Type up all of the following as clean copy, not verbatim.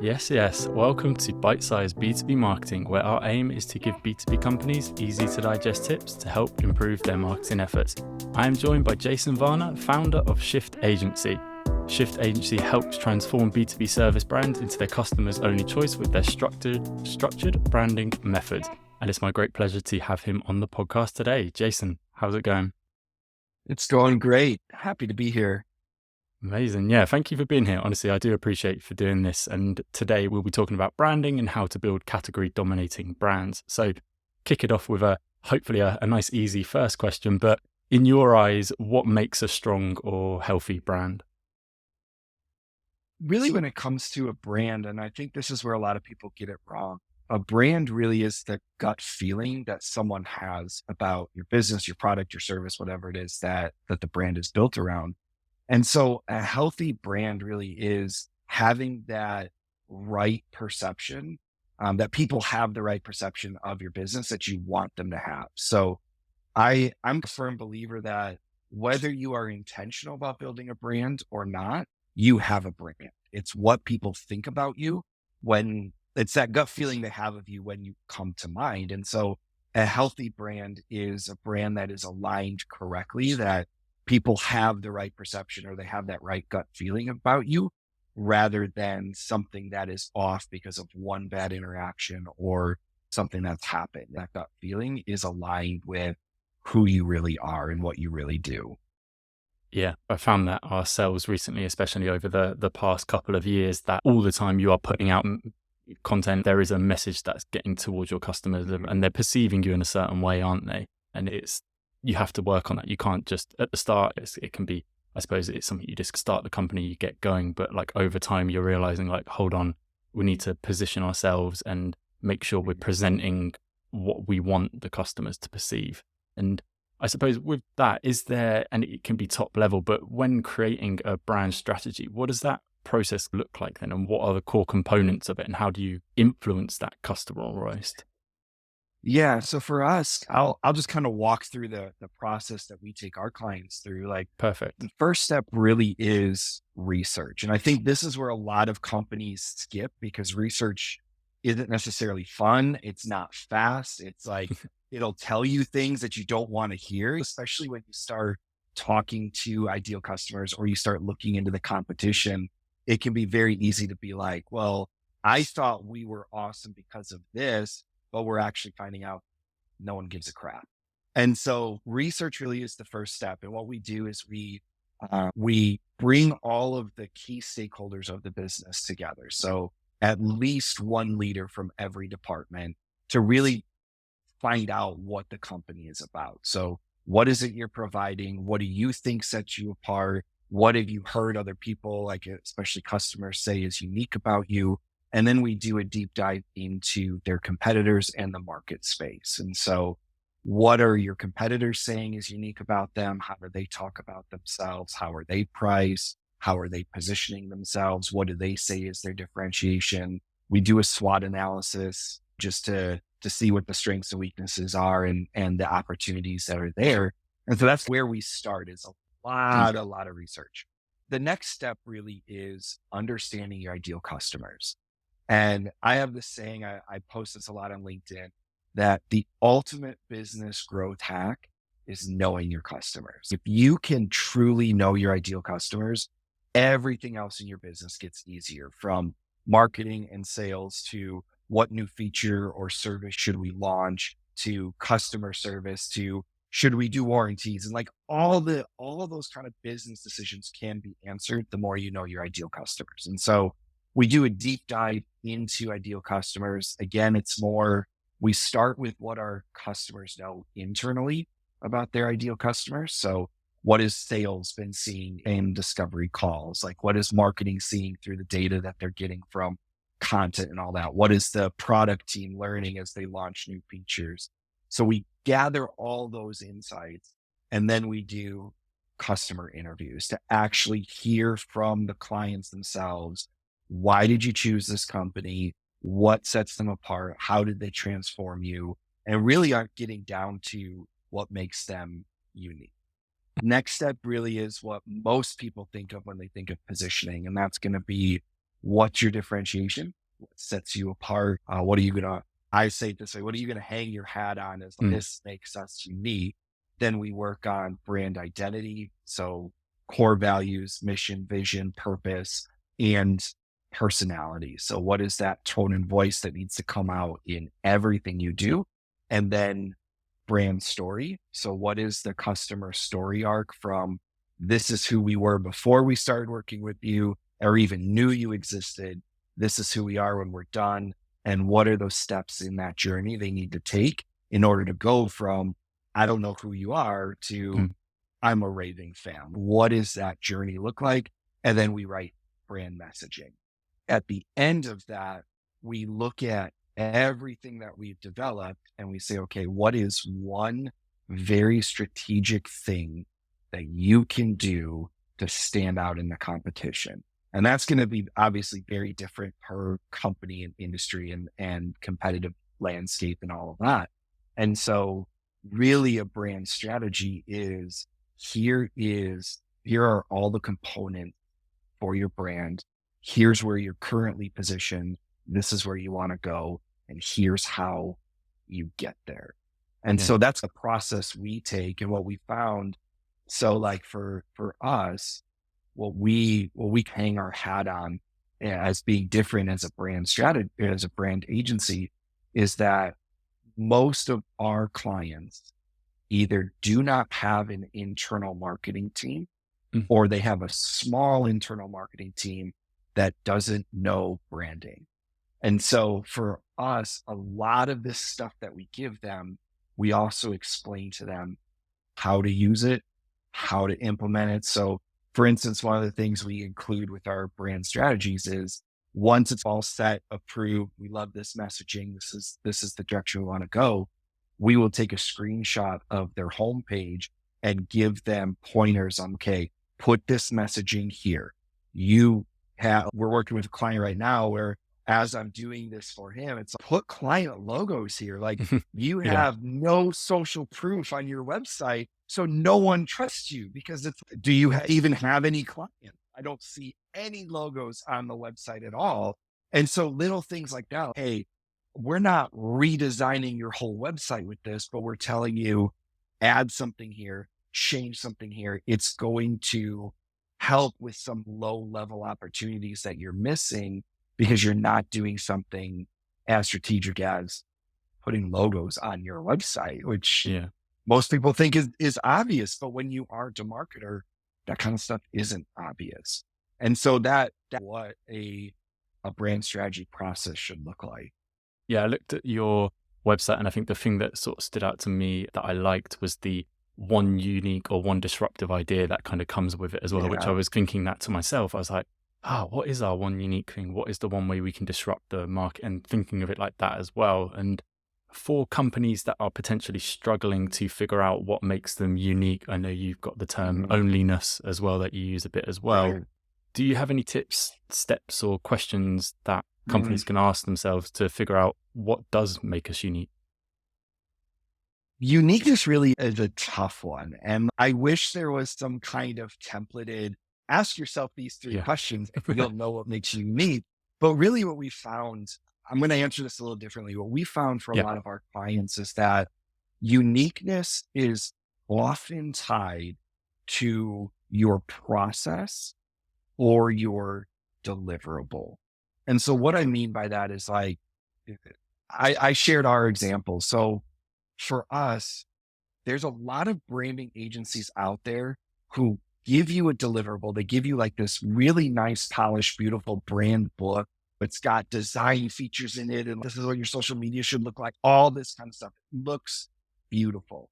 Yes, yes. Welcome to Bite-Sized B2B Marketing, where our aim is to give B2B companies easy to digest tips to help improve their marketing efforts. I am joined by Jason Vana, founder of SHFT Agency. SHFT Agency helps transform B2B service brands into their customers' only choice with their structured branding method. And it's my great pleasure to have him on the podcast today. Jason, how's it going? It's going great. Happy to be here. Amazing. Yeah, thank you for being here. Honestly, I do appreciate you for doing this. And today we'll be talking about branding and how to build category dominating brands. So kick it off with hopefully a nice, easy first question. But in your eyes, what makes a strong or healthy brand? Really, when it comes to a brand, and I think this is where a lot of people get it wrong, a brand really is the gut feeling that someone has about your business, your product, your service, whatever it is that the brand is built around. And so a healthy brand really is having that right perception, that people have the right perception of your business that you want them to have. So I'm a firm believer that whether you are intentional about building a brand or not, you have a brand. It's what people think about you when it's that gut feeling they have of you when you come to mind. And so a healthy brand is a brand that is aligned correctly, that people have the right perception or they have that right gut feeling about you rather than something that is off because of one bad interaction or something that's happened. That gut feeling is aligned with who you really are and what you really do. Yeah, I found that ourselves recently, especially over the past couple of years, that all the time you are putting out content, there is a message that's getting towards your customers and they're perceiving you in a certain way, aren't they? And you have to work on that. You can't just at the start, it can be, I suppose it's something you just start the company, you get going, but like over time you're realizing like, hold on, we need to position ourselves and make sure we're presenting what we want the customers to perceive. And I suppose with that, is there, and it can be top level, but when creating a brand strategy, what does that process look like then? And what are the core components of it? And how do you influence that customer almost? Yeah. So for us, I'll just kind of walk through the process that we take our clients through. Like Perfect. the first step really is research. And I think this is where a lot of companies skip because research isn't necessarily fun. It's not fast. It's like it'll tell you things that you don't want to hear, especially when you start talking to ideal customers or you start looking into the competition. It can be very easy to be like, well, I thought we were awesome because of this, but we're actually finding out no one gives a crap. And so research really is the first step. And what we do is we bring all of the key stakeholders of the business together. So at least one leader from every department to really find out what the company is about. So what is it you're providing? What do you think sets you apart? What have you heard other people, like especially customers, say is unique about you? And then we do a deep dive into their competitors and the market space. And so what are your competitors saying is unique about them? How do they talk about themselves? How are they priced? How are they positioning themselves? What do they say is their differentiation? We do a SWOT analysis just to see what the strengths and weaknesses are and the opportunities that are there. And so that's where we start is a lot of research. The next step really is understanding your ideal customers. And I have this saying, I post this a lot on LinkedIn, that the ultimate business growth hack is knowing your customers. If you can truly know your ideal customers, everything else in your business gets easier, from marketing and sales to what new feature or service should we launch to customer service to should we do warranties, and like all of those kind of business decisions can be answered the more you know your ideal customers. And so we do a deep dive into ideal customers. Again, it's more, we start with what our customers know internally about their ideal customers. So what is sales been seeing in discovery calls? Like what is marketing seeing through the data that they're getting from content and all that? What is the product team learning as they launch new features? So we gather all those insights and then we do customer interviews to actually hear from the clients themselves. Why did you choose this company? What sets them apart? How did they transform you? And really are getting down to what makes them unique. Next step really is what most people think of when they think of positioning, and that's going to be what's your differentiation? What sets you apart? What are you going to, I say it this way, what are you going to hang your hat on as Mm. this makes us unique? Then we work on brand identity. So core values, mission, vision, purpose, and personality. So what is that tone and voice that needs to come out in everything you do? And then brand story. So what is the customer story arc from this is who we were before we started working with you or even knew you existed. This is who we are when we're done. And what are those steps in that journey they need to take in order to go from, I don't know who you are to Mm. I'm a raving fan. What does that journey look like? And then we write brand messaging. At the end of that, we look at everything that we've developed and we say, okay, what is one very strategic thing that you can do to stand out in the competition? And that's going to be obviously very different per company and industry and competitive landscape and all of that. And so really a brand strategy is here are all the components for your brand. Here's where you're currently positioned. This is where you want to go. And here's how you get there. And Yeah. so that's the process we take and what we found. So like for us, what we hang our hat on as being different as a brand strategy, as a brand agency is that most of our clients either do not have an internal marketing team Mm. or they have a small internal marketing team that doesn't know branding. And so for us, a lot of this stuff that we give them, we also explain to them how to use it, how to implement it. So for instance, one of the things we include with our brand strategies is once it's all set, approved, we love this messaging, this is the direction we want to go, we will take a screenshot of their homepage and give them pointers on, okay, put this messaging here. We're working with a client right now where as I'm doing this for him, it's put client logos here. Like you Yeah. have no social proof on your website. So no one trusts you because do you even have any clients? I don't see any logos on the website at all. And so little things like that. Hey, we're not redesigning your whole website with this, but we're telling you add something here, change something here. It's going to help with some low level opportunities that you're missing because you're not doing something as strategic as putting logos on your website, which Yeah. most people think is obvious. But when you aren't a marketer, that kind of stuff isn't obvious. And so that's what a brand strategy process should look like. Yeah, I looked at your website, and I think the thing that sort of stood out to me that I liked was the one unique or one disruptive idea that kind of comes with it as well, which I Yeah. was thinking that to myself. I was like, what is our one unique thing? What is the one way we can disrupt the market? And thinking of it like that as well. And for companies that are potentially struggling to figure out what makes them unique, I know you've got the term Mhm. onlyness as well that you use a bit as well. Right. Do you have any tips, steps, or questions that Mhm. companies can ask themselves to figure out what does make us unique? Uniqueness really is a tough one. And I wish there was some kind of templated, ask yourself these three Yeah. questions and you'll know what makes you unique. But really what we found, I'm going to answer this a little differently. What we found for a Yeah. lot of our clients is that uniqueness is often tied to your process or your deliverable. And so what I mean by that is like, I shared our example. So for us, there's a lot of branding agencies out there who give you a deliverable. They give you like this really nice, polished, beautiful brand book. It's got design features in it. And this is what your social media should look like. All this kind of stuff. It looks beautiful.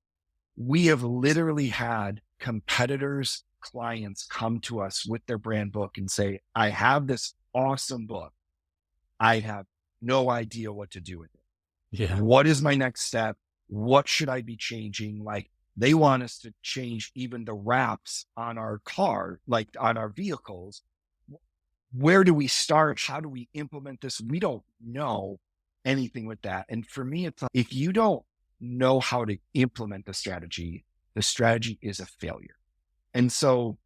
We have literally had competitors, clients come to us with their brand book and say, I have this awesome book. I have no idea what to do with it. Yeah. What is my next step? What should I be changing? Like they want us to change even the wraps on our car, like on our vehicles. Where do we start? How do we implement this? We don't know anything with that. And for me, it's like, if you don't know how to implement the strategy is a failure. And so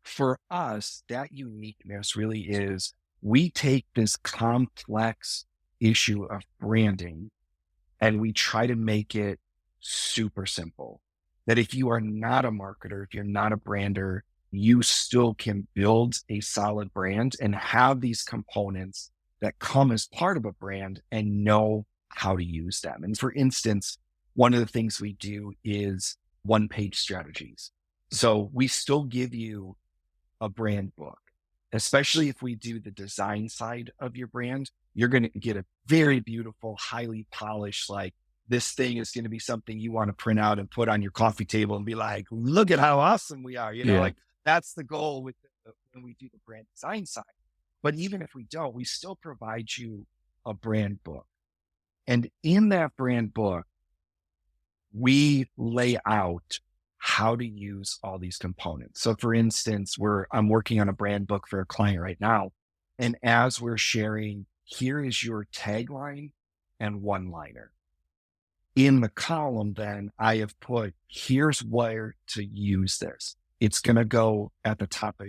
for us, that uniqueness really is we take this complex issue of branding and we try to make it super simple. That if you are not a marketer, if you're not a brander, you still can build a solid brand and have these components that come as part of a brand and know how to use them. And for instance, one of the things we do is one-page strategies. So we still give you a brand book, especially if we do the design side of your brand. You're going to get a very beautiful, highly polished, like this thing is going to be something you want to print out and put on your coffee table and be like, look at how awesome we are. Yeah. Like that's the goal with when we do the brand design side. But even if we don't, we still provide you a brand book. And in that brand book, we lay out how to use all these components. So for instance, I'm working on a brand book for a client right now. And as we're sharing, here is your tagline and one-liner. In the column, then I have put, here's where to use this. It's going to go at the top of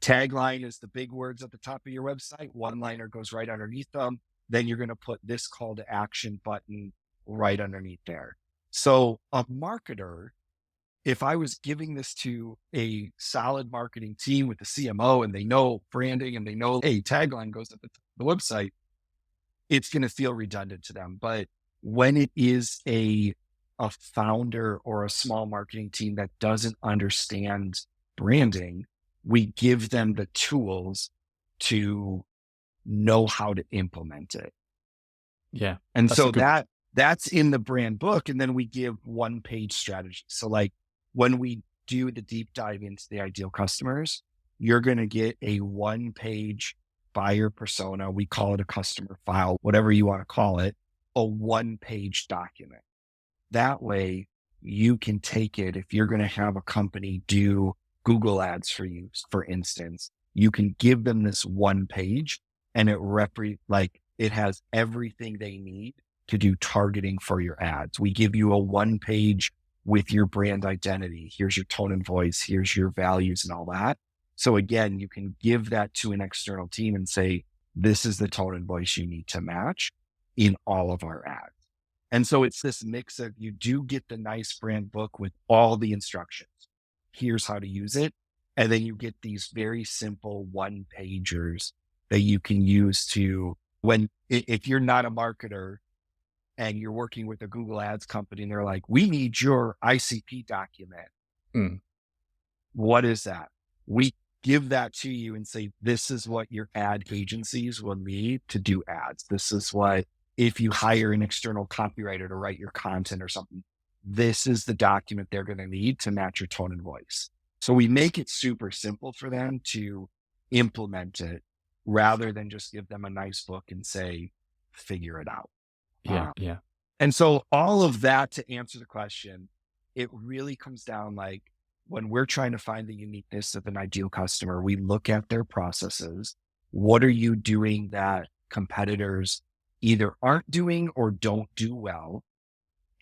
tagline is the big words at the top of your website. One-liner goes right underneath them. Then you're going to put this call to action button right underneath there. So a marketer, if I was giving this to a solid marketing team with the CMO and they know branding and they know, hey, tagline goes at the top of the website, it's going to feel redundant to them. But when it is a founder or a small marketing team that doesn't understand branding, we give them the tools to know how to implement it. Yeah. And so that's in the brand book. And then we give one-page strategy. So like when we do the deep dive into the ideal customers, you're going to get a one-page buyer persona. We call it a customer file, whatever you want to call it, a one-page document. That way you can take it. If you're going to have a company do Google ads for you, for instance, you can give them this one page and it has everything they need to do targeting for your ads. We give you a one page with your brand identity. Here's your tone and voice. Here's your values and all that. So again, you can give that to an external team and say, this is the tone and voice you need to match in all of our ads. And so it's this mix of, you do get the nice brand book with all the instructions. Here's how to use it. And then you get these very simple one pagers that you can use to if you're not a marketer and you're working with a Google ads company and they're like, we need your ICP document. What is that? We give that to you and say, this is what your ad agencies will need to do ads. This is what, if you hire an external copywriter to write your content or something, this is the document they're going to need to match your tone and voice. So we make it super simple for them to implement it rather than just give them a nice book and say, figure it out. Yeah. And so all of that, to answer the question, it really comes down like when we're trying to find the uniqueness of an ideal customer, we look at their processes. What are you doing that competitors either aren't doing or don't do well?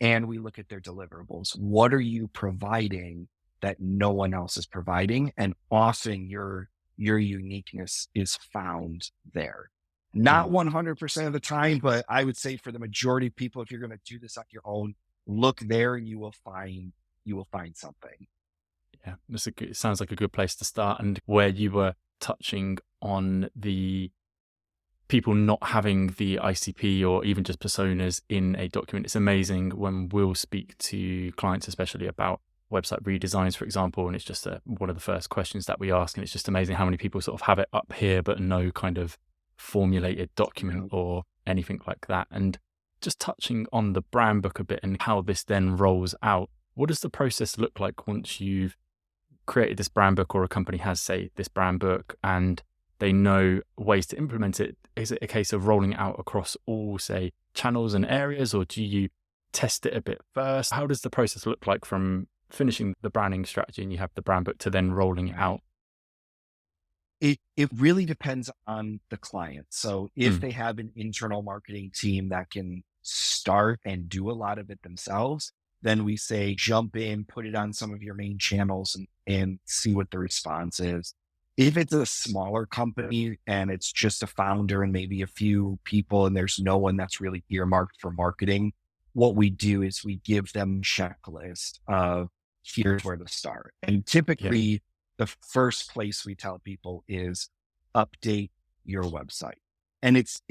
And we look at their deliverables. What are you providing that no one else is providing? And often your uniqueness is found there. Not 100% of the time, but I would say for the majority of people, if you're going to do this on your own, look there and you will find something. Yeah, it sounds like a good place to start. And where you were touching on the people not having the ICP or even just personas in a document, it's amazing when we'll speak to clients, especially about website redesigns, for example, and it's just one of the first questions that we ask. And it's just amazing how many people sort of have it up here, but no kind of formulated document or anything like that. And just touching on the brand book a bit and how this then rolls out, what does the process look like once you've created this brand book, or a company has, say, this brand book and they know ways to implement it? Is it a case of rolling it out across all, say, channels and areas, or do you test it a bit first? How does the process look like from finishing the branding strategy and you have the brand book to then rolling it out? It really depends on the client. So if they have an internal marketing team that can start and do a lot of it themselves, then we say, jump in, put it on some of your main channels and see what the response is. If it's a smaller company and it's just a founder and maybe a few people and there's no one that's really earmarked for marketing, what we do is we give them a checklist of here's where to start. And Yeah. typically the first place we tell people is update your website. And it's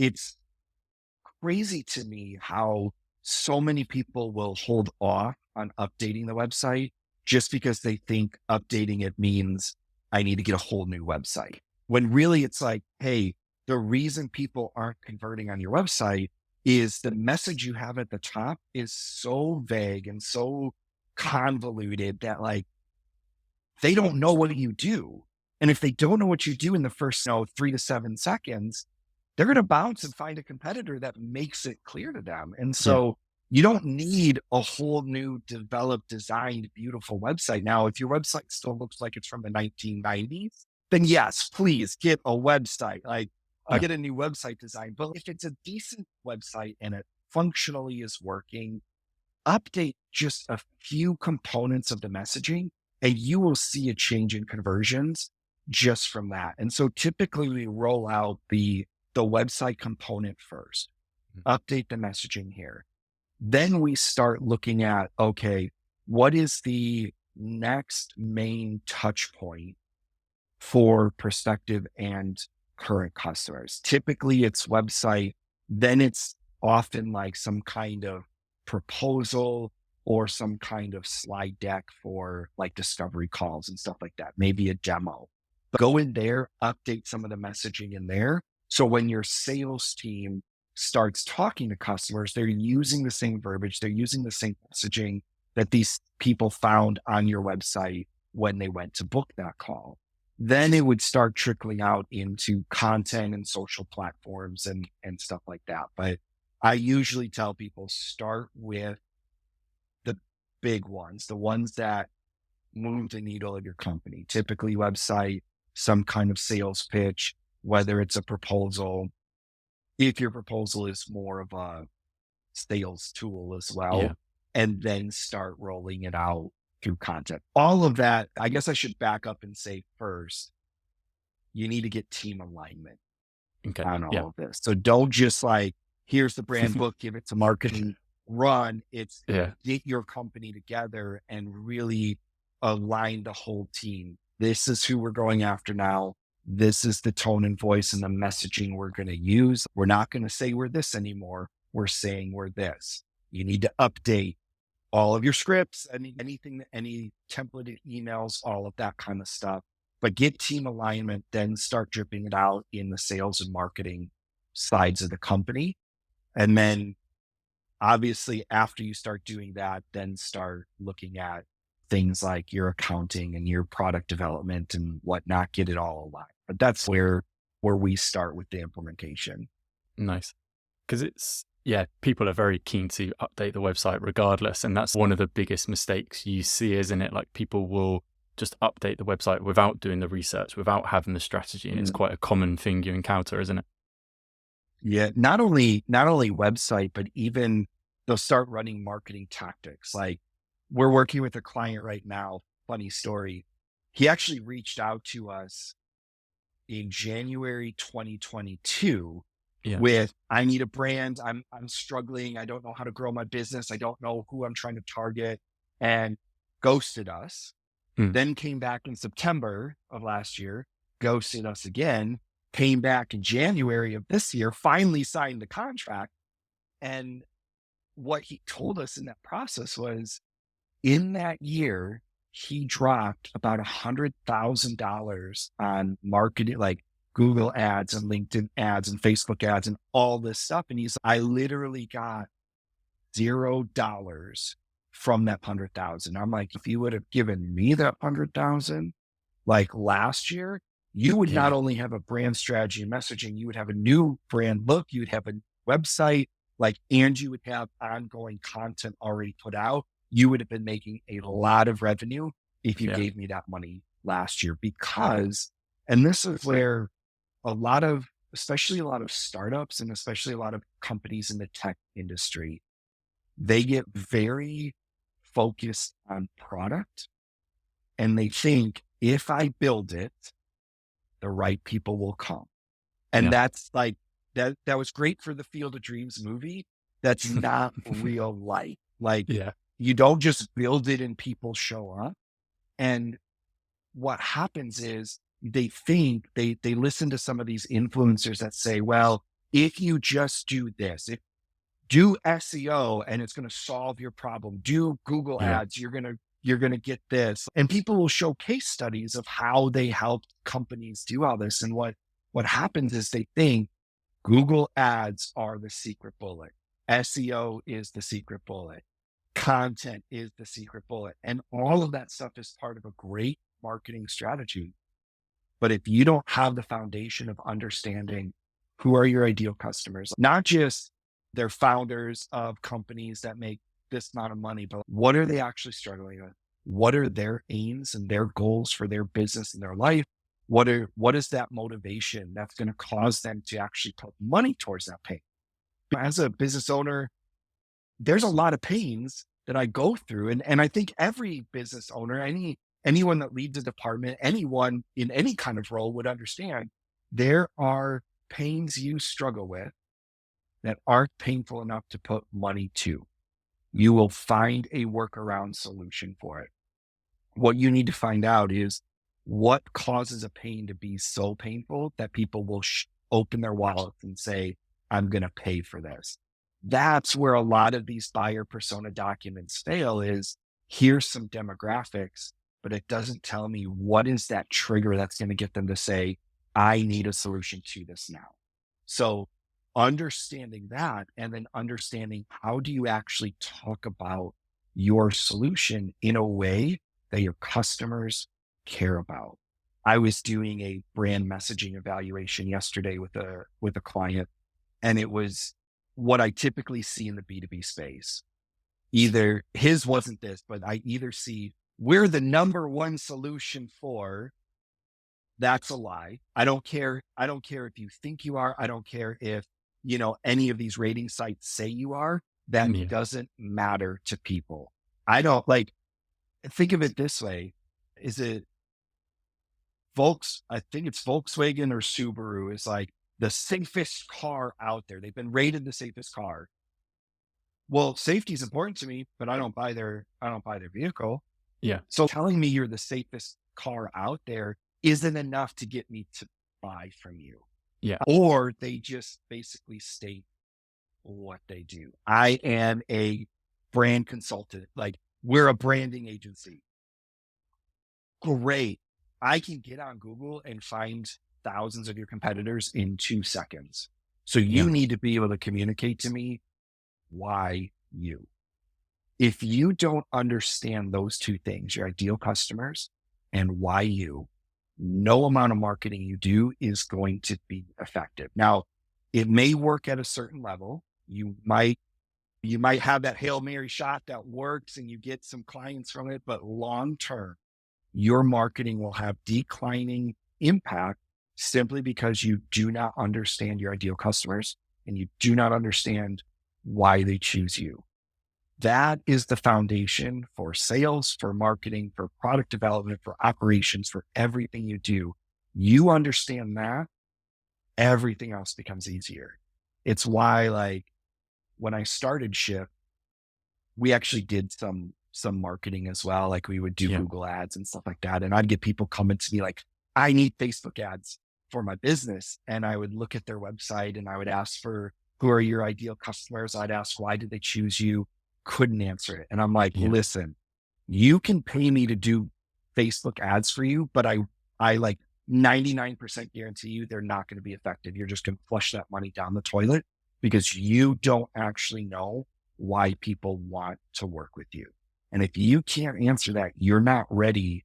crazy to me how so many people will hold off on updating the website just because they think updating it means I need to get a whole new website. When really it's like, hey, the reason people aren't converting on your website is the message you have at the top is so vague and so convoluted that like they don't know what you do. And if they don't know what you do in the first, 3 to 7 seconds, they're going to bounce and find a competitor that makes it clear to them. And Yeah. so you don't need a whole new developed, designed, beautiful website. Now, if your website still looks like it's from the 1990s, then yes, please get a website, like Yeah. get a new website design. But if it's a decent website and it functionally is working, update just a few components of the messaging and you will see a change in conversions just from that. And so typically we roll out the website component first, update the messaging here. Then we start looking at, okay, what is the next main touch point for prospective and current customers? Typically it's website, then it's often like some kind of proposal or some kind of slide deck for like discovery calls and stuff like that, maybe a demo. But go in there, update some of the messaging in there. So when your sales team starts talking to customers, they're using the same verbiage, they're using the same messaging that these people found on your website when they went to book that call. Then it would start trickling out into content and social platforms and stuff like that. But I usually tell people start with the big ones, the ones that move the needle of your company, typically website, some kind of sales pitch, whether it's a proposal, if your proposal is more of a sales tool as well, Yeah. and then start rolling it out through content. All of that, I guess I should back up and say first, you need to get team alignment Okay. on Yeah. all of this. So don't just like, here's the brand book, give it to marketing, run. It's Yeah. get your company together and really align the whole team. This is who we're going after now. This is the tone and voice and the messaging we're going to use. We're not going to say we're this anymore. We're saying we're this. You need to update all of your scripts, anything, any templated emails, all of that kind of stuff. But get team alignment, then start dripping it out in the sales and marketing sides of the company. And then obviously after you start doing that, then start looking at things like your accounting and your product development and whatnot, get it all aligned. But that's where we start with the implementation. Nice. Because yeah, people are very keen to update the website regardless. And that's one of the biggest mistakes you see, isn't it? Like people will just update the website without doing the research, without having the strategy. And it's quite a common thing you encounter, isn't it? Yeah. Not only website, but even they'll start running marketing tactics. Like we're working with a client right now. Funny story. He actually reached out to us in January 2022 Yeah. with, I need a brand. I'm struggling. I don't know how to grow my business. I don't know who I'm trying to target, and ghosted us. Mm. Then came back in September of last year, ghosted us again, came back in January of this year, finally signed the contract. And what he told us in that process was in that year, he dropped about $100,000 on marketing, like Google ads and LinkedIn ads and Facebook ads and all this stuff. And I literally got $0 from that 100,000. I'm like, if you would have given me that 100,000, like last year, you would not Yeah. only have a brand strategy and messaging, you would have a new brand look, you would have a website, like, and you would have ongoing content already put out. You would have been making a lot of revenue if you Yeah. gave me that money last year because, and this is where a lot of, especially a lot of startups and especially a lot of companies in the tech industry, they get very focused on product and they think if I build it, the right people will come. And Yeah. that's like, that was great for the Field of Dreams movie. That's not real life. Like, Yeah. you don't just build it and people show up. And what happens is they think they listen to some of these influencers that say, well, if you just do this, if do SEO and it's going to solve your problem, do Google Yeah. ads, you're going to get this. And people will show case studies of how they helped companies do all this. And what happens is they think Google ads are the secret bullet. SEO is the secret bullet. Content is the secret bullet. And all of that stuff is part of a great marketing strategy. But if you don't have the foundation of understanding who are your ideal customers, not just they're founders of companies that make this amount of money, but what are they actually struggling with? What are their aims and their goals for their business and their life? What is that motivation that's going to cause them to actually put money towards that pain? As a business owner, there's a lot of pains that I go through. And I think every business owner, anyone that leads a department, anyone in any kind of role would understand there are pains you struggle with that aren't painful enough to put money to. You will find a workaround solution for it. What you need to find out is what causes a pain to be so painful that people will open their wallets and say, I'm going to pay for this. That's where a lot of these buyer persona documents fail is here's some demographics, but it doesn't tell me what is that trigger that's going to get them to say, I need a solution to this now. So understanding that and then understanding how do you actually talk about your solution in a way that your customers care about. I was doing a brand messaging evaluation yesterday with a client, and it was what I typically see in the B2B space. Either his wasn't this, but I either see we're the number one solution for, that's a lie. I don't care. I don't care if you think you are. I don't care if, any of these rating sites say you are. That Yeah. doesn't matter to people. I don't think of it this way. Is it I think it's Volkswagen or Subaru is like the safest car out there. They've been rated the safest car. Well, safety is important to me, but I don't buy their vehicle. Yeah. So telling me you're the safest car out there isn't enough to get me to buy from you. Yeah. Or they just basically state what they do. I am a brand consultant. Like, we're a branding agency. Great. I can get on Google and find thousands of your competitors in 2 seconds. So you Yeah. need to be able to communicate to me why you. If you don't understand those two things, your ideal customers and why you, no amount of marketing you do is going to be effective. Now, it may work at a certain level. You might have that Hail Mary shot that works and you get some clients from it, but long term, your marketing will have declining impact simply because you do not understand your ideal customers and you do not understand why they choose you. That is the foundation for sales, for marketing, for product development, for operations, for everything you do. You understand that, everything else becomes easier. It's why, when I started Shift, we actually did some marketing as well. Like, we would do Yeah. Google ads and stuff like that. And I'd get people coming to me like, I need Facebook ads for my business. And I would look at their website and I would ask for, who are your ideal customers? I'd ask, why did they choose you? Couldn't answer it. And I'm like, Yeah. listen, you can pay me to do Facebook ads for you, but I like 99% guarantee you they're not going to be effective. You're just going to flush that money down the toilet because you don't actually know why people want to work with you. And if you can't answer that, you're not ready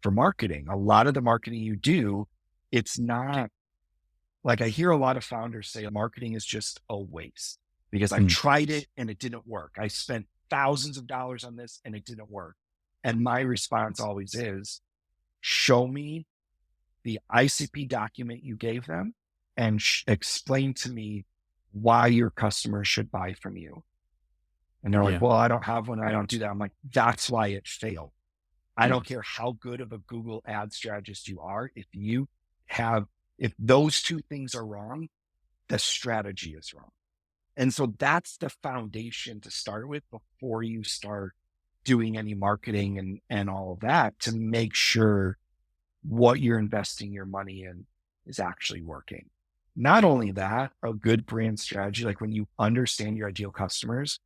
for marketing. A lot of the marketing you do, it's not like, I hear a lot of founders say marketing is just a waste because I've tried it and it didn't work. I spent thousands of dollars on this and it didn't work. And my response always is, show me the ICP document you gave them and explain to me why your customers should buy from you. And they're like, well, I don't have one. I don't do that. I'm like, that's why it failed. I don't care how good of a Google ad strategist you are. If you if those two things are wrong, the strategy is wrong. And so that's the foundation to start with before you start doing any marketing and all of that, to make sure what you're investing your money in is actually working. Not only that, a good brand strategy, like when you understand your ideal customers,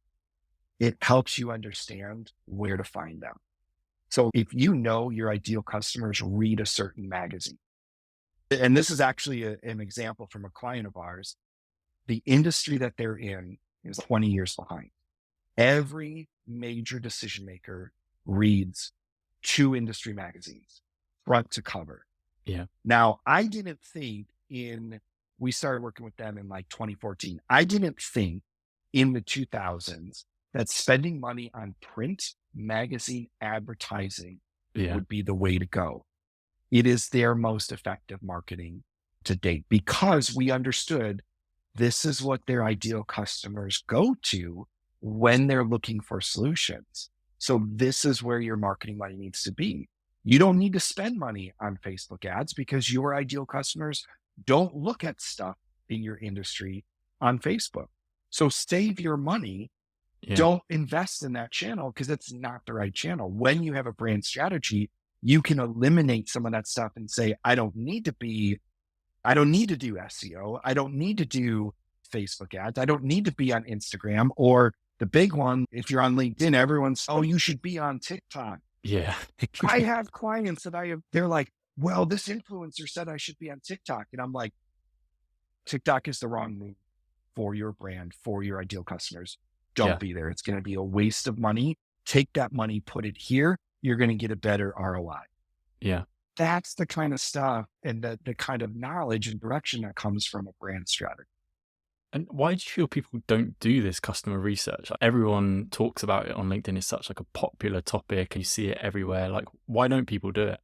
it helps you understand where to find them. So if you know your ideal customers read a certain magazine, and this is actually an example from a client of ours, the industry that they're in is 20 years behind. Every major decision maker reads 2 industry magazines, front to cover. Yeah. Now, we started working with them in like 2014. I didn't think in the 2000s that spending money on print magazine advertising Yeah. would be the way to go. It is their most effective marketing to date because we understood this is what their ideal customers go to when they're looking for solutions. So this is where your marketing money needs to be. You don't need to spend money on Facebook ads because your ideal customers don't look at stuff in your industry on Facebook. So save your money. Yeah. Don't invest in that channel because it's not the right channel. When you have a brand strategy, you can eliminate some of that stuff and say, I don't need to do SEO. I don't need to do Facebook ads. I don't need to be on Instagram, or the big one. If you're on LinkedIn, everyone's, oh, you should be on TikTok. Yeah. I have clients that they're like, well, this influencer said I should be on TikTok. And I'm like, TikTok is the wrong move for your brand, for your ideal customers. Don't be there. It's going to be a waste of money. Take that money, put it here. You're going to get a better ROI. Yeah. That's the kind of stuff and the kind of knowledge and direction that comes from a brand strategy. And why do you feel people don't do this customer research? Like, everyone talks about it on LinkedIn. It's such like a popular topic and you see it everywhere. Like, why don't people do it?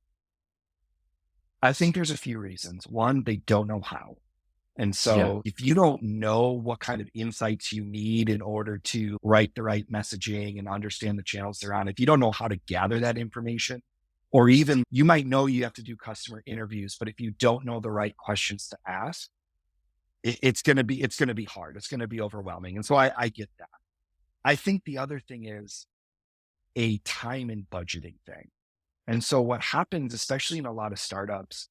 I think there's a few reasons. One, they don't know how. And so if you don't know what kind of insights you need in order to write the right messaging and understand the channels they're on, if you don't know how to gather that information, or even you might know you have to do customer interviews, but if you don't know the right questions to ask, it's going to be hard. It's going to be overwhelming. And so I get that. I think the other thing is a time and budgeting thing. And so what happens, especially in a lot of startups,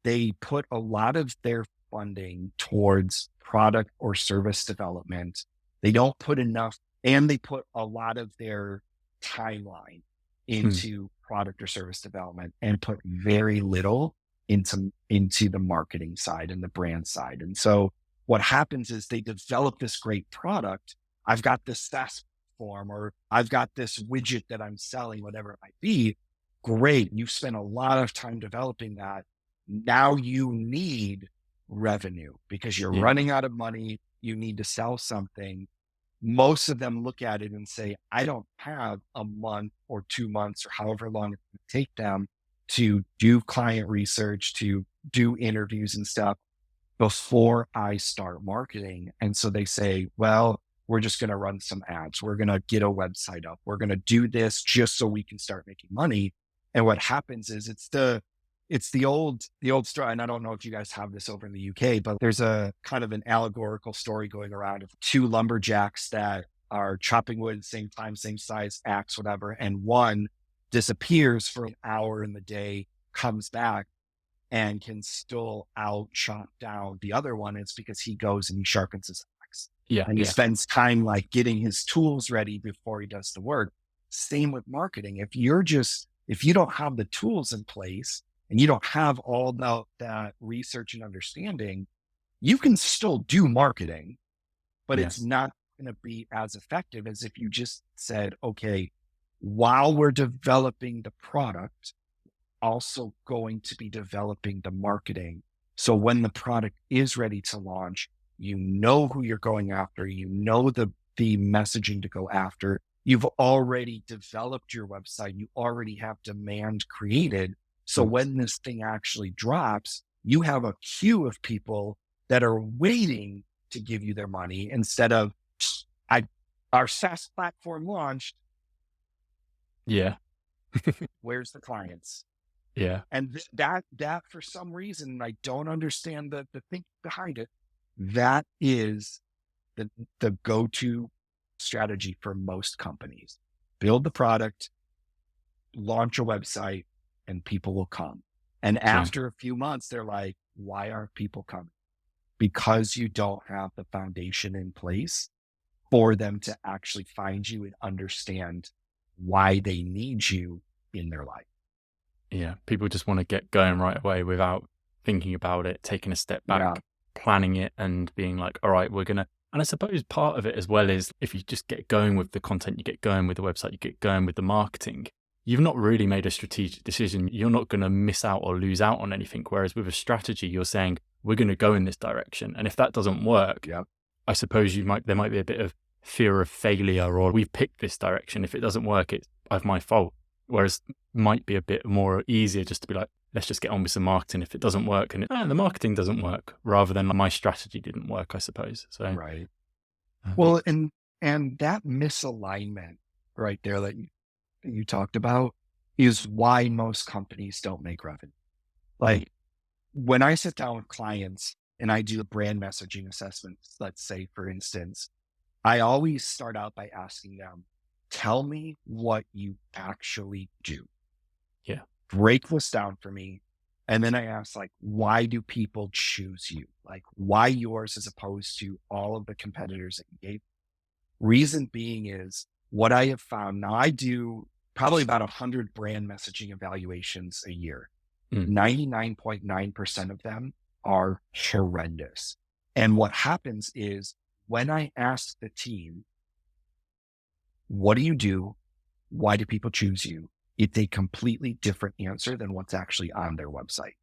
they put a lot of their funding towards product or service development. They don't put enough, and they put a lot of their timeline into product or service development and put very little into the marketing side and the brand side. And so what happens is they develop this great product. I've got this SaaS form, or I've got this widget that I'm selling, whatever it might be. Great. You've spent a lot of time developing that. Now you need revenue because you're running out of money. You need to sell something. Most of them look at it and say, I don't have a month or 2 months or however long it would take them to do client research, to do interviews and stuff before I start marketing. And so they say, well, we're just going to run some ads. We're going to get a website up. We're going to do this just so we can start making money. And what happens is it's the old story. And I don't know if you guys have this over in the UK, but there's a kind of an allegorical story going around of 2 lumberjacks that are chopping wood, same time, same size axe, whatever. And one disappears for an hour in the day, comes back and can still out chop down the other one. It's because he goes and he sharpens his axe. And he spends time like getting his tools ready before he does the work. Same with marketing. If you don't have the tools in place, and you don't have all that research and understanding, you can still do marketing, but it's not going to be as effective as if you just said, okay, while we're developing the product, also going to be developing the marketing. So when the product is ready to launch, you know who you're going after, you know the messaging to go after. You've already developed your website. You already have demand created. So when this thing actually drops, you have a queue of people that are waiting to give you their money instead of our SaaS platform launched. Yeah. Where's the clients? Yeah. And that for some reason, I don't understand the thing behind it. That is the go-to strategy for most companies. Build the product, launch a website, and people will come. And Yeah. after a few months, they're like, why aren't people coming? Because you don't have the foundation in place for them to actually find you and understand why they need you in their life. Yeah. People just want to get going right away without thinking about it, taking a step Yeah. back, planning it, and being like, all right, we're going to. And I suppose part of it as well is if you just get going with the content, you get going with the website, you get going with the marketing, you've not really made a strategic decision. You're not going to miss out or lose out on anything. Whereas with a strategy, you're saying, we're going to go in this direction. And if that doesn't work, Yeah. I suppose there might be a bit of fear of failure, or we've picked this direction. If it doesn't work, it's my fault. Whereas might be a bit more easier just to be like, let's just get on with some marketing. If it doesn't work and the marketing doesn't work, rather than my strategy didn't work, I suppose. So, Right. Well, and that misalignment right there that you talked about is why most companies don't make revenue. Like when I sit down with clients and I do a brand messaging assessment, let's say, for instance, I always start out by asking them, tell me what you actually do. yeah, Break this down for me. And then I ask, like, why do people choose you? Like, why yours as opposed to all of the competitors that you gave? Reason being is what I have found. Now, I do probably about 100 brand messaging evaluations a year. 99.9% of them are horrendous. And what happens is when I ask the team, what do you do? Why do people choose you? It's a completely different answer than what's actually on their website.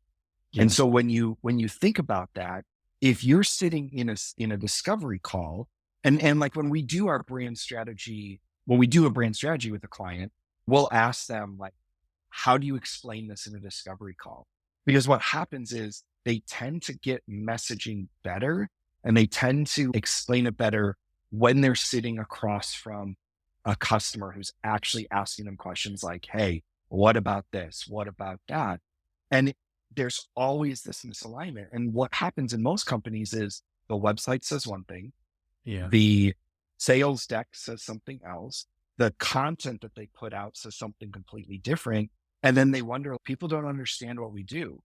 yeah, And so when you think about that, if you're sitting in a discovery call, and like when we do our brand strategy, when we do a brand strategy with a client, we'll ask them like, how do you explain this in a discovery call? Because what happens is they tend to get messaging better and they tend to explain it better when they're sitting across from a customer who's actually asking them questions like, hey, what about this? What about that? And there's always this misalignment. And what happens in most companies is the website says one thing, yeah, the sales deck says something else, the content that they put out says something completely different. And then they wonder, people don't understand what we do.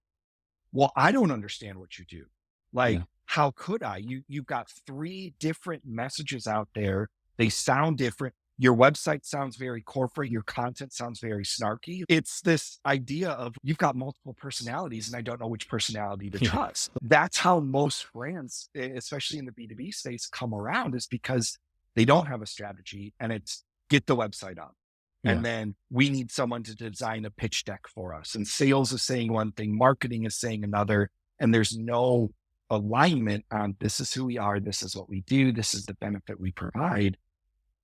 Well, I don't understand what you do. Like, yeah, how could I? You've got 3 different messages out there. They sound different. Your website sounds very corporate. Your content sounds very snarky. It's this idea of you've got multiple personalities and I don't know which personality to yeah, trust. That's how most brands, especially in the B2B space, come around, is because they don't have a strategy and it's get the website up. yeah, And then we need someone to design a pitch deck for us. And sales is saying one thing, marketing is saying another. And there's no alignment on this is who we are. This is what we do. This is the benefit we provide.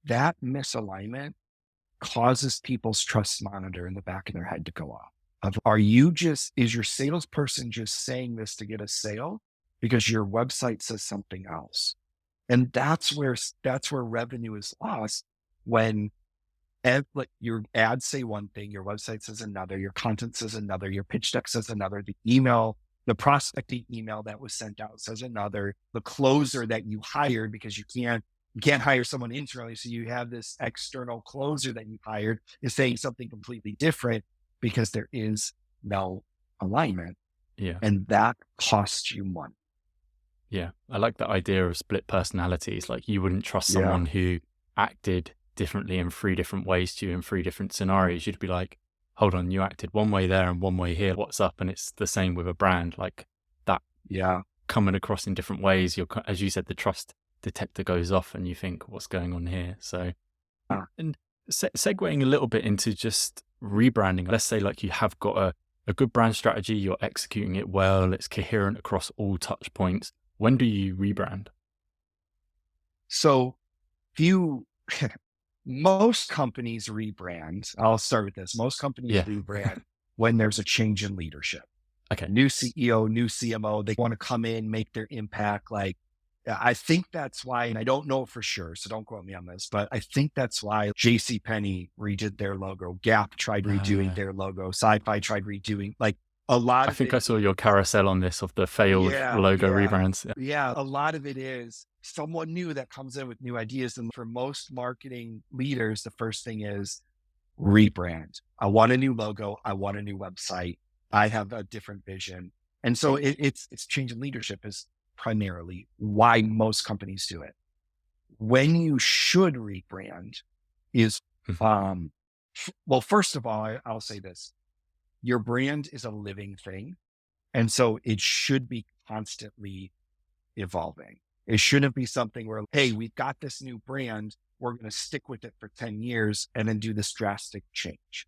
That misalignment causes people's trust monitor in the back of their head to go off. Is your salesperson just saying this to get a sale because your website says something else? And that's where revenue is lost when like your ads say one thing, your website says another, your content says another, your pitch deck says another, the prospecting email that was sent out says another, the closer that you hired, because you can't hire someone internally. So you have this external closer that you hired is saying something completely different because there is no alignment, yeah. and that costs you money. Yeah. I like the idea of split personalities. Like you wouldn't trust Yeah. someone who acted differently in 3 different ways to you in 3 different scenarios. You'd be like, hold on, you acted one way there and one way here. What's up? And it's the same with a brand like that Yeah. coming across in different ways. As you said, the trust detector goes off and you think, what's going on here? So, Uh, and segueing a little bit into just rebranding, let's say like you have got a good brand strategy, you're executing it well, it's coherent across all touch points. When do you rebrand? So few most companies rebrand. I'll start with this. Most companies Yeah. rebrand when there's a change in leadership. Okay. New CEO, new CMO, they want to come in, make their impact. Like I think that's why, and I don't know for sure, so don't quote me on this, but I think that's why JCPenney redid their logo. Gap tried redoing their logo. Sci-Fi tried redoing, like, a lot I of think it. I saw your carousel on this of the failed Yeah, logo yeah, rebrands. yeah. A lot of it is someone new that comes in with new ideas. And for most marketing leaders, the first thing is rebrand. I want a new logo. I want a new website. I have a different vision. And so it's change in leadership is primarily why most companies do it. When you should rebrand is, um, well, first of all, I'll say this. Your brand is a living thing. And so it should be constantly evolving. It shouldn't be something where, hey, we've got this new brand. We're going to stick with it for 10 years and then do this drastic change.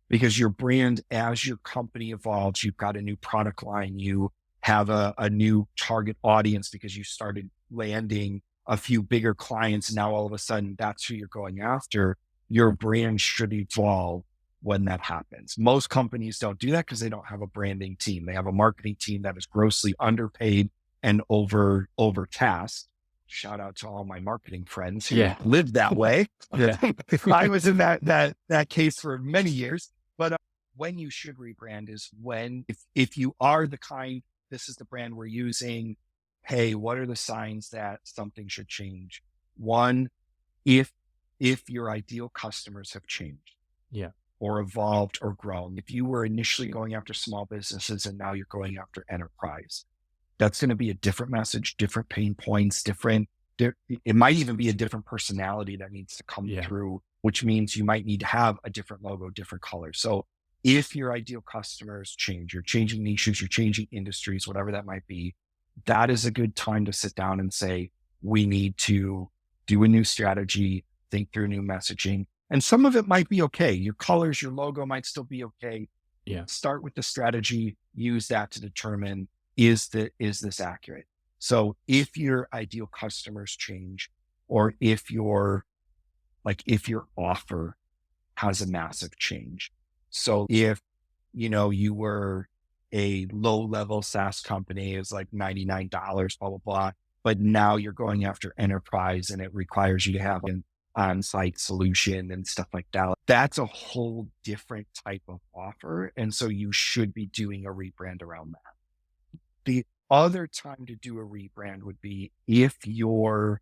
Because your brand, as your company evolves, you've got a new product line, you have a new target audience because you started landing a few bigger clients. Now, all of a sudden, that's who you're going after. Your brand should evolve when that happens. Most companies don't do that because they don't have a branding team. They have a marketing team that is grossly underpaid and overtasked. Shout out to all my marketing friends who lived that way. I was in that case for many years. But when you should rebrand is when, if you are the kind, this is the brand we're using. Hey, what are the signs that something should change? One, if your ideal customers have changed. Or evolved or grown. If you were initially going after small businesses and now you're going after enterprise, that's going to be a different message, different pain points, it might even be a different personality that needs to come through, which means you might need to have a different logo, different color. So if your ideal customers change, you're changing niches, you're changing industries, whatever that might be, that is a good time to sit down and say, we need to do a new strategy, think through new messaging. And some of it might be okay. Your colors, your logo might still be okay. Start with the strategy, use that to determine, is this accurate? So if your ideal customers change, or if your offer has a massive change. So if, you were a low level SaaS company, is like $99, blah, blah, blah, but now you're going after enterprise and it requires you to have an on-site solution and stuff like that. That's a whole different type of offer. And so you should be doing a rebrand around that. The other time to do a rebrand would be if your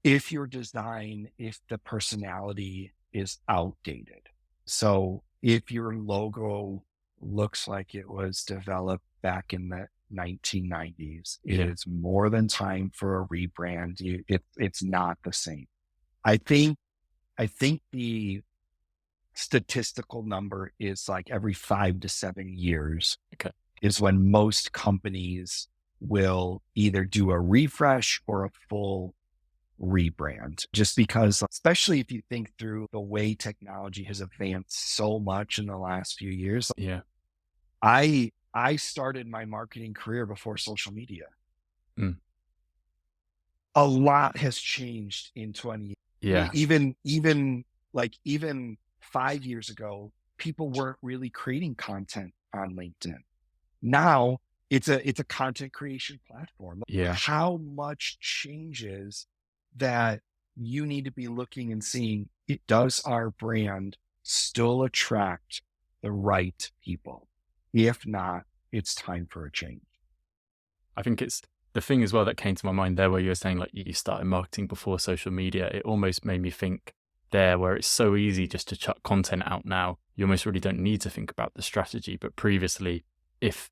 design, if the personality is outdated. So if your logo looks like it was developed back in the 1990s, it is more than time for a rebrand. It's not the same. I think the statistical number is like every 5 to 7 years is when most companies will either do a refresh or a full rebrand, just because, especially if you think through the way technology has advanced so much in the last few years. I started my marketing career before social media. A lot has changed in 20 years. Even 5 years ago, people weren't really creating content on LinkedIn. Now it's a content creation platform. How much changes that you need to be looking and seeing, does our brand still attract the right people? If not, it's time for a change. I think it's the thing as well that came to my mind there, where you were saying like you started marketing before social media. It almost made me think there, where it's so easy just to chuck content out now. You almost really don't need to think about the strategy. But previously, if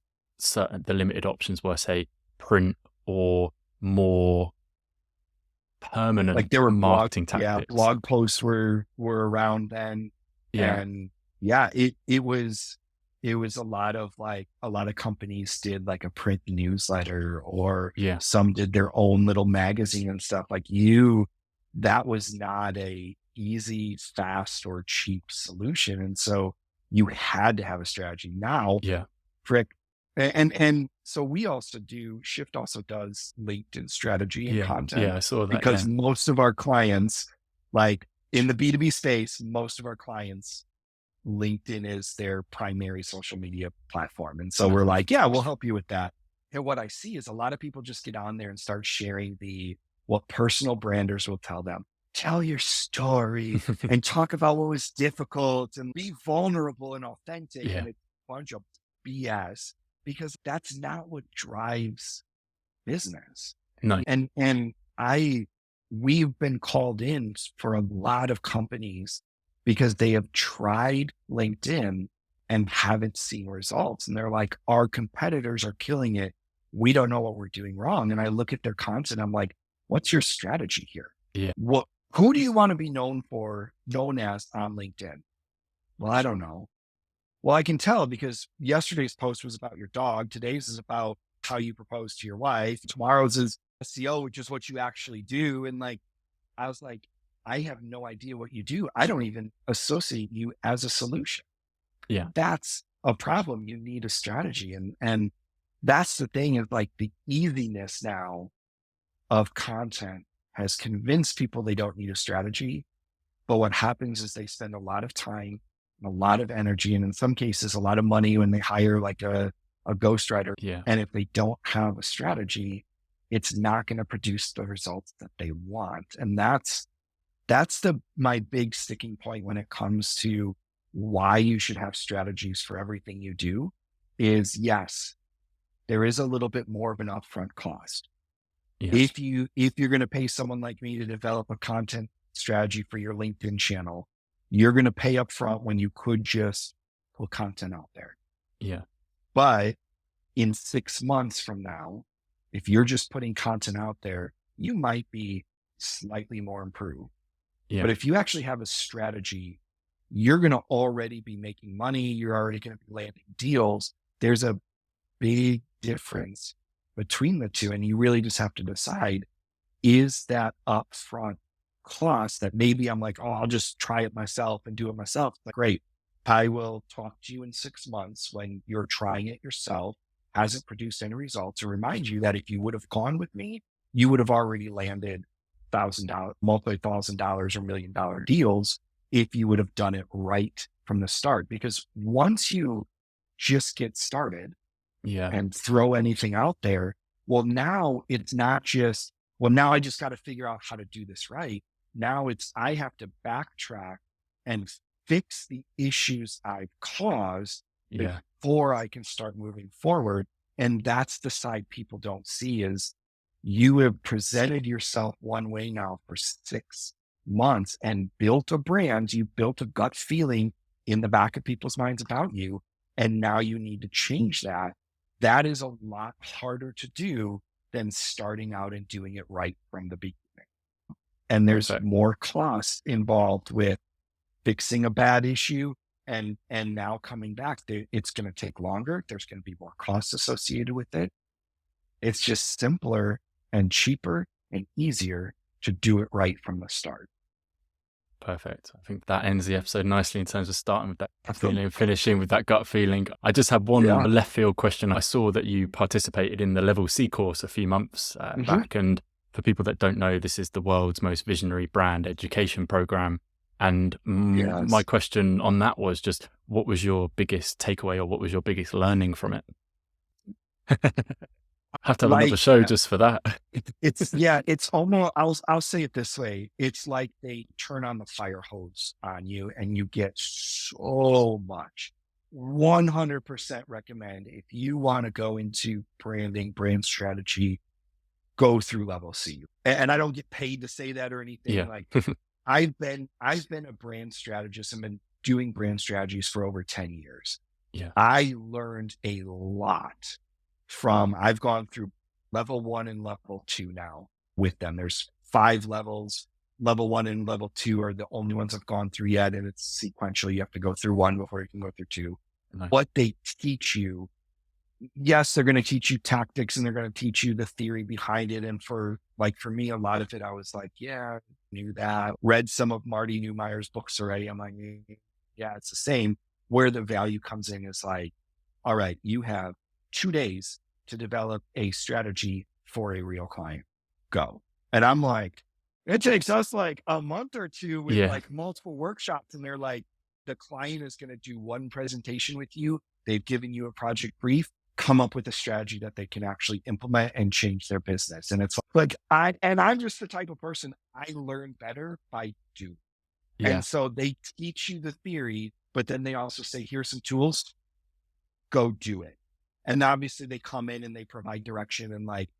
the limited options were, say, print or more permanent, like there were marketing tactics. Blog posts were around then. And it was a lot of companies did like a print newsletter, or some did their own little magazine and stuff. That was not a easy, fast, or cheap solution. And so you had to have a strategy. Now, and so we also Shift also does LinkedIn strategy and content. I saw that. Because most of our clients, like in the B2B space, most of our clients, LinkedIn is their primary social media platform. And so we're like, we'll help you with that. And what I see is a lot of people just get on there and start sharing what personal branders will tell them. Tell your story and talk about what was difficult and be vulnerable and authentic. Yeah. And it's a bunch of BS because that's not what drives business. No. And we've been called in for a lot of companies because they have tried LinkedIn and haven't seen results. And they're like, our competitors are killing it. We don't know what we're doing wrong. And I look at their content. I'm like, what's your strategy here? Yeah. Who do you want to be known as on LinkedIn? Well, I don't know. Well, I can tell because yesterday's post was about your dog. Today's is about how you propose to your wife. Tomorrow's is SEO, which is what you actually do. And like, I was like, I have no idea what you do. I don't even associate you as a solution. Yeah. That's a problem. You need a strategy. And that's the thing is like the easiness now of content has convinced people they don't need a strategy. But what happens is they spend a lot of time, a lot of energy, and in some cases, a lot of money when they hire like a ghostwriter. Yeah. And if they don't have a strategy, it's not going to produce the results that they want. And that's my big sticking point when it comes to why you should have strategies for everything you do is yes, there is a little bit more of an upfront cost. Yes. If you're going to pay someone like me to develop a content strategy for your LinkedIn channel, you're going to pay up front when you could just put content out there. Yeah. But in 6 months from now, if you're just putting content out there, you might be slightly more improved. Yeah. But if you actually have a strategy, you're going to already be making money. You're already going to be landing deals. There's a big difference between the two. And you really just have to decide, is that upfront cost that maybe I'm like, oh, I'll just try it myself and do it myself. Like, great. I will talk to you in 6 months when you're trying it yourself, hasn't produced any results, to remind you that if you would have gone with me, you would have already landed $1,000, multi-$1,000 or $1 million deals if you would have done it right from the start. Because once you just get started and throw anything out there, well, now it's not just, well, now I just got to figure out how to do this right. Now I have to backtrack and fix the issues I've caused before I can start moving forward. And that's the side people don't see is you have presented yourself one way now for 6 months and built a brand. You built a gut feeling in the back of people's minds about you. And now you need to change that. That is a lot harder to do than starting out and doing it right from the beginning. And there's more cost involved with fixing a bad issue and now coming back. It's going to take longer. There's going to be more costs associated with it. It's just simpler and cheaper and easier to do it right from the start. Perfect. I think that ends the episode nicely in terms of starting with that feeling and finishing with that gut feeling. I just have one left field question. I saw that you participated in the Level C course a few months back. And for people that don't know, this is the world's most visionary brand education program. And my question on that was just, what was your biggest takeaway or what was your biggest learning from it? Have to have another show just for that. It's almost, I'll say it this way. It's like they turn on the fire hose on you and you get so much. 100% recommend if you want to go into branding, brand strategy, go through Level C. And I don't get paid to say that or anything. Yeah. Like I've been a brand strategist and been doing brand strategies for over 10 years. Yeah. I learned a lot I've gone through Level 1 and Level 2 now with them. There's 5 levels. Level 1 and Level 2 are the only ones I've gone through yet. And it's sequential. You have to go through 1 before you can go through 2. Nice. What they teach you, yes, they're going to teach you tactics and they're going to teach you the theory behind it. And for me, a lot of it, I was like, yeah, I knew that. Read some of Marty Neumeier's books already. I'm like, yeah, it's the same. Where the value comes in is like, all right, you have 2 days to develop a strategy for a real client. Go. And I'm like, it takes us like a month or two with like multiple workshops. And they're like, the client is going to do one presentation with you. They've given you a project brief. come up with a strategy that they can actually implement and change their business. And it's like, I'm just the type of person, I learn better by doing. Yeah. And so they teach you the theory, but then they also say, here's some tools, go do it. And obviously they come in and they provide direction. And like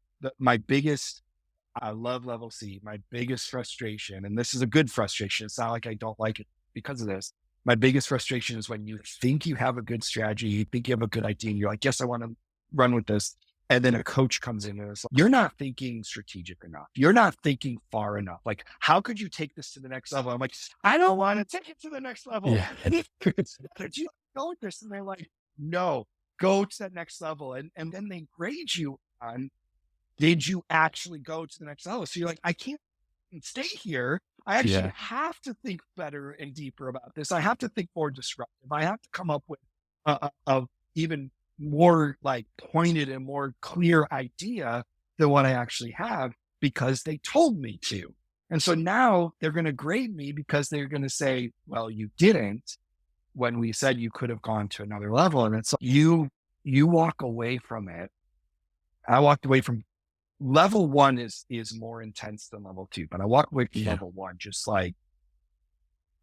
I love Level C. My biggest frustration, and this is a good frustration, it's not like I don't like it because of this. My biggest frustration is when you think you have a good strategy, you think you have a good idea, and you're like, yes, I want to run with this. And then a coach comes in and it's like, you're not thinking strategic enough. You're not thinking far enough. Like, how could you take this to the next level? I'm like, I don't want to take it to the next level. Yeah. And if you go with this, and they're like, no, go to that next level. And then they grade you on, did you actually go to the next level? So you're like, I can't stay here. I actually have to think better and deeper about this. I have to think more disruptive. I have to come up with a even more like pointed and more clear idea than what I actually have because they told me to. And so now they're going to grade me because they're going to say, well, you didn't when we said you could have gone to another level. And it's you walk away from it. I walked away from level 1 is more intense than level 2, but I walked away from level 1, just like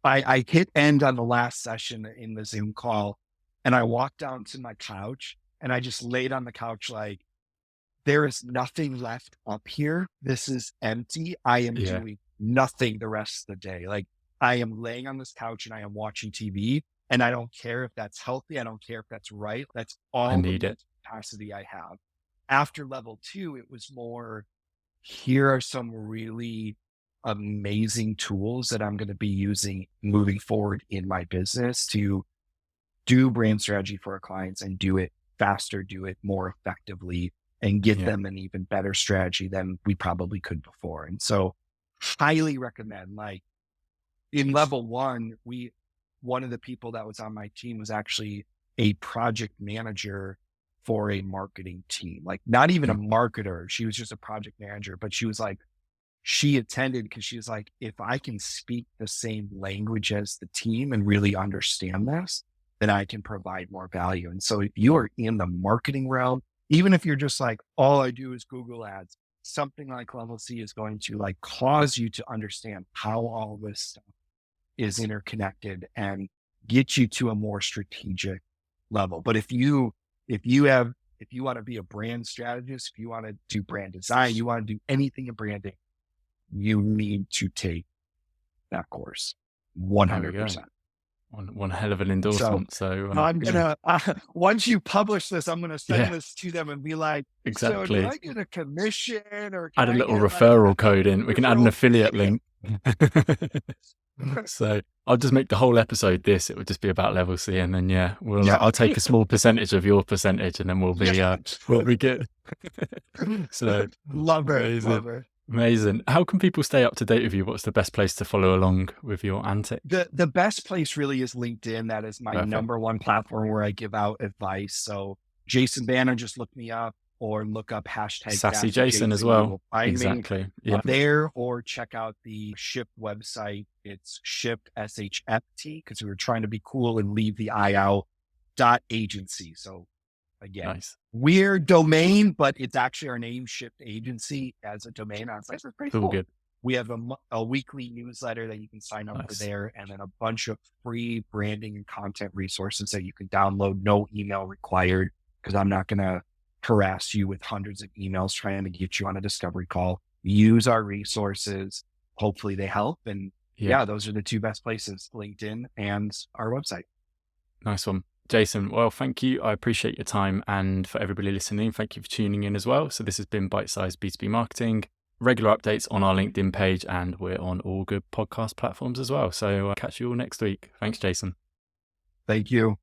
I hit end on the last session in the Zoom call and I walked down to my couch and I just laid on the couch like, there is nothing left up here. This is empty. I am doing nothing the rest of the day. Like I am laying on this couch and I am watching TV and I don't care if that's healthy. I don't care if that's right. That's all the capacity I have. After level 2, it was more, here are some really amazing tools that I'm going to be using moving forward in my business to do brand strategy for our clients and do it faster, do it more effectively, and get them an even better strategy than we probably could before. And so highly recommend, like in level 1, one of the people that was on my team was actually a project manager for a marketing team, like not even a marketer. She was just a project manager, but she was like, she attended because she was like, if I can speak the same language as the team and really understand this, then I can provide more value. And so if you are in the marketing realm, even if you're just like, all I do is Google ads, something like Level C is going to like cause you to understand how all this stuff is interconnected and get you to a more strategic level. But if you want to be a brand strategist, if you want to do brand design, you want to do anything in branding, you need to take that course 100%. One hell of an endorsement. So I'm going to, once you publish this, I'm going to send this to them and be like, so do I get a commission or add a little referral code in? We can add an affiliate link. So I'll just make the whole episode this. It would just be about Level C, and then I'll take a small percentage of your percentage, and then we'll be good. So love it. Amazing. How can people stay up to date with you? What's the best place to follow along with your antics? The best place really is LinkedIn. That is my number one platform where I give out advice. So Jason Vana, just look me up or look up hashtag Sassy Jason as well. Exactly. There, or check out the Shift website. It's Shift SHFT because we were trying to be cool and leave the I out .agency. So again, weird domain, but it's actually our name, Shift Agency, as a domain. I was like, that's pretty cool. Good. We have a weekly newsletter that you can sign up for there, and then a bunch of free branding and content resources that you can download. No email required, because I'm not going to harass you with hundreds of emails trying to get you on a discovery call. Use our resources. Hopefully they help. And those are the two best places, LinkedIn and our website. Nice one. Jason, well, thank you. I appreciate your time. And for everybody listening, thank you for tuning in as well. So this has been Bite-Sized B2B Marketing. Regular updates on our LinkedIn page, and we're on all good podcast platforms as well. So catch you all next week. Thanks, Jason. Thank you.